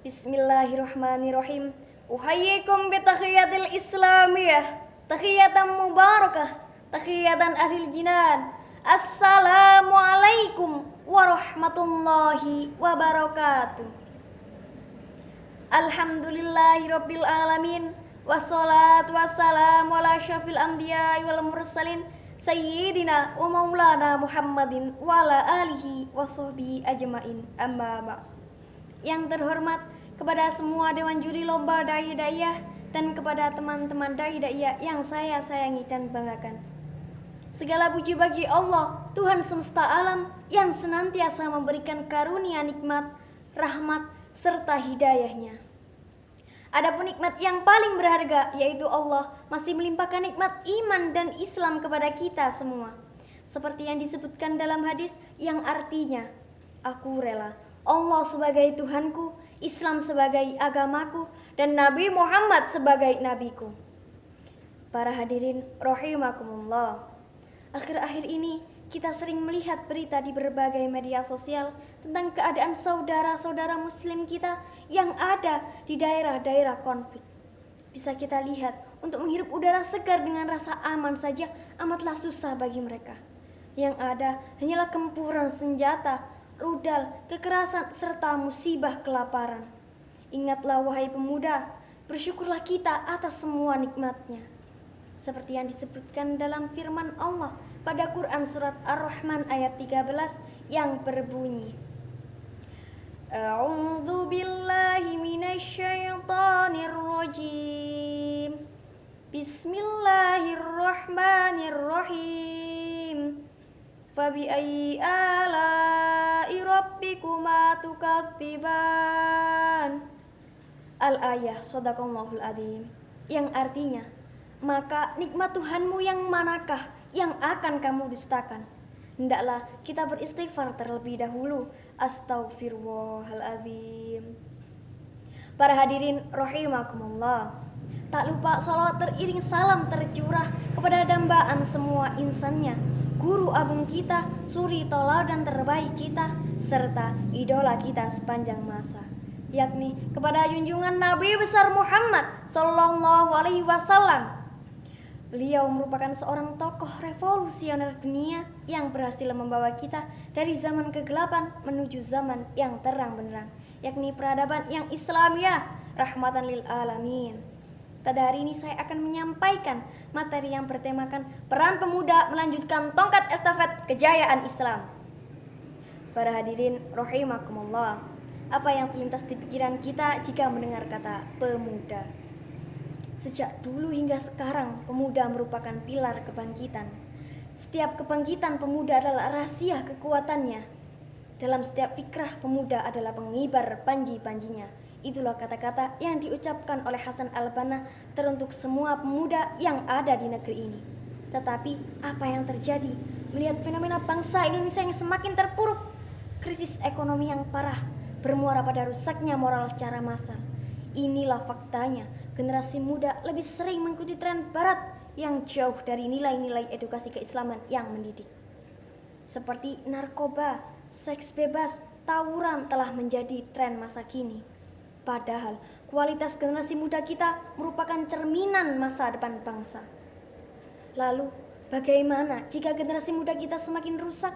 Bismillahirrahmanirrahim. Uhayyikum bitahiyatil islamiyah, tahiyatan mubarakah, tahiyatan ahlil jinan. Assalamualaikum warahmatullahi wabarakatuh. Alhamdulillahirabbil alamin. Wassalatu wassalamu ala syafil anbiya'i wal mursalin sayyidina wa maulana Muhammadin wa ala alihi wa sahbihi ajmain. Amma ba'd. Yang terhormat kepada semua dewan juri lomba dai-daiyah dan kepada teman-teman dai-daiyah yang saya sayangi dan banggakan. Segala puji bagi Allah, Tuhan semesta alam yang senantiasa memberikan karunia nikmat, rahmat, serta hidayahnya. Adapun nikmat yang paling berharga, yaitu Allah masih melimpahkan nikmat iman dan Islam kepada kita semua. Seperti yang disebutkan dalam hadis yang artinya, aku rela Allah sebagai Tuhanku, Islam sebagai agamaku, dan Nabi Muhammad sebagai nabiku. Para hadirin rahimakumullah. Akhir-akhir ini kita sering melihat berita di berbagai media sosial tentang keadaan saudara-saudara muslim kita yang ada di daerah-daerah konflik. Bisa kita lihat, untuk menghirup udara segar dengan rasa aman saja amatlah susah bagi mereka. Yang ada hanyalah gempuran senjata, rudal, kekerasan, serta musibah kelaparan. Ingatlah wahai pemuda, bersyukurlah kita atas semua nikmatnya. Seperti yang disebutkan dalam firman Allah pada Quran surat Ar-Rahman ayat 13 yang berbunyi, A'udzu billahi minasyaitonir rajim. Bismillahirrahmanirrahim. Fabi ayyi ala'i rabbikuma tukadziban. Al-ayah shadaqallahul adzim, yang artinya, maka nikmat Tuhanmu yang manakah yang akan kamu dustakan? Hendaklah kita beristighfar terlebih dahulu. Astaghfirullahaladzim. Para hadirin rahimakumullah, tak lupa salawat teriring salam tercurah kepada dambaan semua insannya, guru agung kita, suri tauladan terbaik kita, serta idola kita sepanjang masa, yakni kepada junjungan Nabi besar Muhammad sallallahu alaihi wasallam. Beliau merupakan seorang tokoh revolusioner dunia yang berhasil membawa kita dari zaman kegelapan menuju zaman yang terang benderang, yakni peradaban yang Islamiyah, rahmatan lil alamin. Pada hari ini saya akan menyampaikan materi yang bertemakan peran pemuda melanjutkan tongkat estafet kejayaan Islam. Para hadirin rahimakumullah, apa yang terlintas di pikiran kita jika mendengar kata pemuda? Sejak dulu hingga sekarang, pemuda merupakan pilar kebangkitan. Setiap kebangkitan pemuda adalah rahasia kekuatannya. Dalam setiap fikrah, pemuda adalah pengibar panji-panjinya. Itulah kata-kata yang diucapkan oleh Hasan al-Banna teruntuk semua pemuda yang ada di negeri ini. Tetapi apa yang terjadi? Melihat fenomena bangsa Indonesia yang semakin terpuruk, krisis ekonomi yang parah, bermuara pada rusaknya moral secara massal. Inilah faktanya, generasi muda lebih sering mengikuti tren barat yang jauh dari nilai-nilai edukasi keislaman yang mendidik. Seperti narkoba, seks bebas, tawuran telah menjadi tren masa kini. Padahal kualitas generasi muda kita merupakan cerminan masa depan bangsa. Lalu, bagaimana jika generasi muda kita semakin rusak?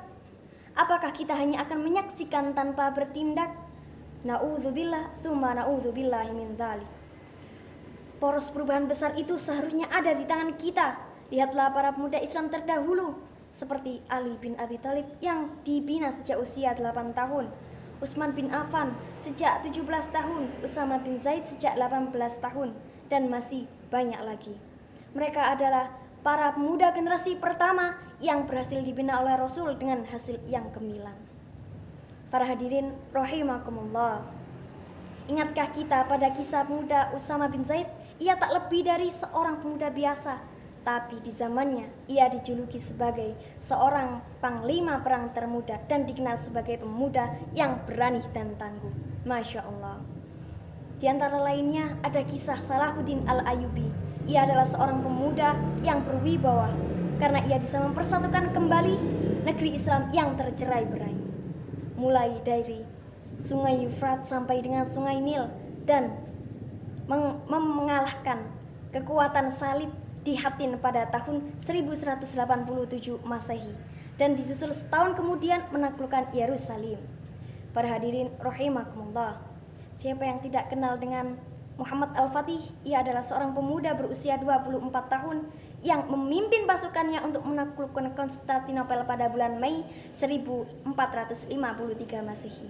Apakah kita hanya akan menyaksikan tanpa bertindak? Na'udzubillah, tsumma na'udzubillahi min dzalik. Poros perubahan besar itu seharusnya ada di tangan kita. Lihatlah para pemuda Islam terdahulu, seperti Ali bin Abi Thalib yang dibina sejak usia 8 tahun, Utsman bin Affan sejak 17 tahun, Usama bin Zaid sejak 18 tahun, dan masih banyak lagi. Mereka adalah para pemuda generasi pertama yang berhasil dibina oleh Rasul dengan hasil yang gemilang. Para hadirin rahimakumullah, ingatkah kita pada kisah pemuda Usama bin Zaid? Ia tak lebih dari seorang pemuda biasa, tapi di zamannya ia dijuluki sebagai seorang panglima perang termuda dan dikenal sebagai pemuda yang berani dan tangguh. Masya Allah. Di antara lainnya ada kisah Salahuddin al-Ayyubi. Ia adalah seorang pemuda yang berwibawa karena ia bisa mempersatukan kembali negeri Islam yang tercerai-berai. Mulai dari sungai Yufrat sampai dengan sungai Nil dan mengalahkan kekuatan salib di Hattin pada tahun 1187 Masehi dan disusul setahun kemudian menaklukkan Yerusalem. Para hadirin rahimakumullah, siapa yang tidak kenal dengan Muhammad Al-Fatih? Ia adalah seorang pemuda berusia 24 tahun yang memimpin pasukannya untuk menaklukkan Konstantinopel pada bulan Mei 1453 Masehi.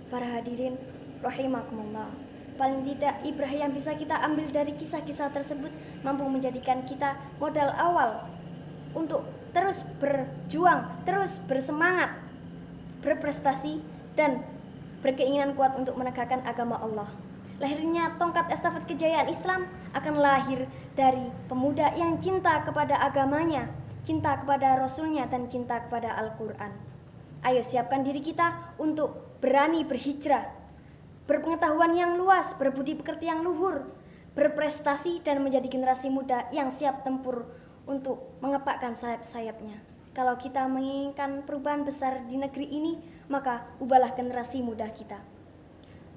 Para hadirin rahimakumullah, paling tidak ibrah yang bisa kita ambil dari kisah-kisah tersebut mampu menjadikan kita modal awal untuk terus berjuang, terus bersemangat, berprestasi dan berkeinginan kuat untuk menegakkan agama Allah. Lahirnya tongkat estafet kejayaan Islam akan lahir dari pemuda yang cinta kepada agamanya, cinta kepada Rasulnya, dan cinta kepada Al-Quran. Ayo siapkan diri kita untuk berani berhijrah, berpengetahuan yang luas, berbudi pekerti yang luhur, berprestasi, dan menjadi generasi muda yang siap tempur untuk mengepakkan sayap-sayapnya. Kalau kita menginginkan perubahan besar di negeri ini, maka ubahlah generasi muda kita.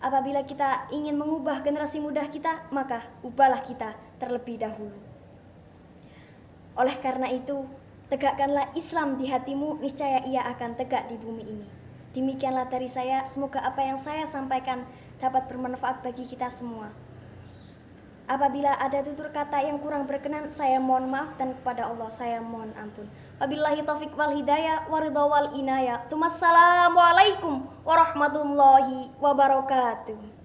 Apabila kita ingin mengubah generasi muda kita, maka ubahlah kita terlebih dahulu. Oleh karena itu, tegakkanlah Islam di hatimu, niscaya ia akan tegak di bumi ini. Demikianlah dari saya, semoga apa yang saya sampaikan dapat bermanfaat bagi kita semua. Apabila ada tutur kata yang kurang berkenan, saya mohon maaf, dan kepada Allah saya mohon ampun. Wabillahi taufik wal hidayah waridha wal inayah. Wassalamualaikum warahmatullahi wabarakatuh.